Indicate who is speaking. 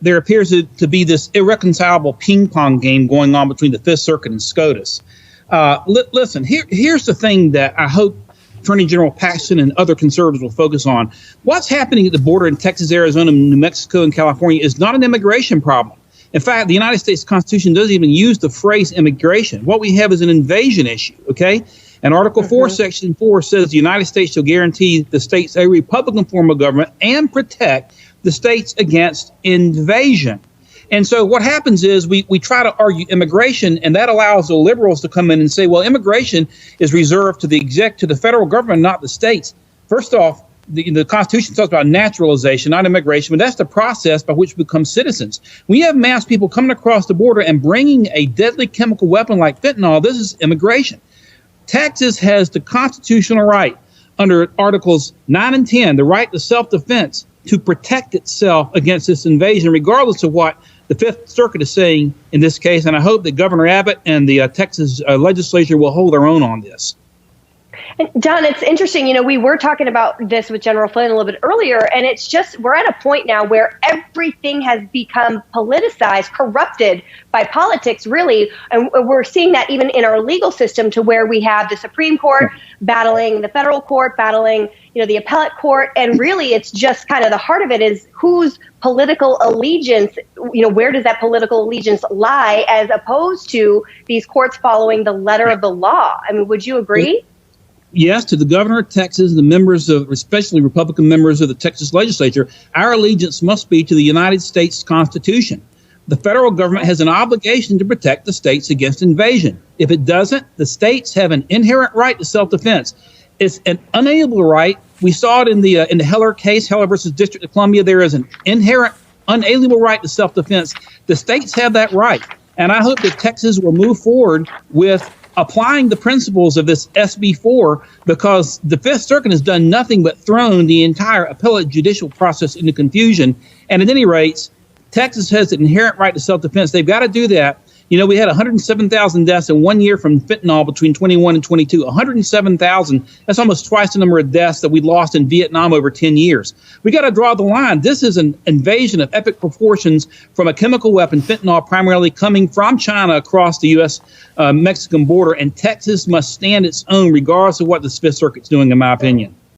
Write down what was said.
Speaker 1: there appears to be this irreconcilable ping pong game going on between the Fifth Circuit and SCOTUS. Listen, here's the thing that I hope Attorney General Paxton and other conservatives will focus on. What's happening at the border in Texas, Arizona, New Mexico, and California is not an immigration problem. In fact, the United States Constitution doesn't even use the phrase immigration. What we have is an invasion issue, okay? And Article 4, Section 4 says the United States shall guarantee the states a Republican form of government and protect the states against invasion. And so what happens is we try to argue immigration, and that allows the liberals to come in and say, well, immigration is reserved to the federal government, not the states. First off, the Constitution talks about naturalization, not immigration, but that's the process by which we become citizens. When you have mass people coming across the border and bringing a deadly chemical weapon like fentanyl, this is immigration. Texas has the constitutional right under Articles 9 and 10, the right to self-defense, to protect itself against this invasion, regardless of what the Fifth Circuit is saying in this case. And I hope that Governor Abbott and the Texas legislature will hold their own on this.
Speaker 2: And John, it's interesting, we were talking about this with General Flynn a little bit earlier, and it's just, we're at a point now where everything has become politicized, corrupted by politics, really. And we're seeing that even in our legal system, to where we have the Supreme Court battling the federal court, battling, the appellate court. And really, it's just kind of the heart of it is whose political allegiance, where does that political allegiance lie, as opposed to these courts following the letter of the law? I mean, would you agree?
Speaker 1: Yes, to the governor of Texas, the members of, especially Republican members of the Texas legislature, our allegiance must be to the United States Constitution. The federal government has an obligation to protect the states against invasion. If it doesn't, the states have an inherent right to self-defense. It's an unalienable right. We saw it in the Heller case, Heller versus District of Columbia. There is an inherent, unalienable right to self-defense. The states have that right. And I hope that Texas will move forward with applying the principles of this SB 4, because the Fifth Circuit has done nothing but thrown the entire appellate judicial process into confusion. And at any rate, Texas has an inherent right to self-defense. They've got to do that. We had 107,000 deaths in 1 year from fentanyl between 21 and 22. 107,000. That's almost twice the number of deaths that we lost in Vietnam over 10 years. We got to draw the line. This is an invasion of epic proportions from a chemical weapon, fentanyl, primarily coming from China across the U.S.-Mexican border. And Texas must stand its own regardless of what the Fifth Circuit's doing, in my opinion.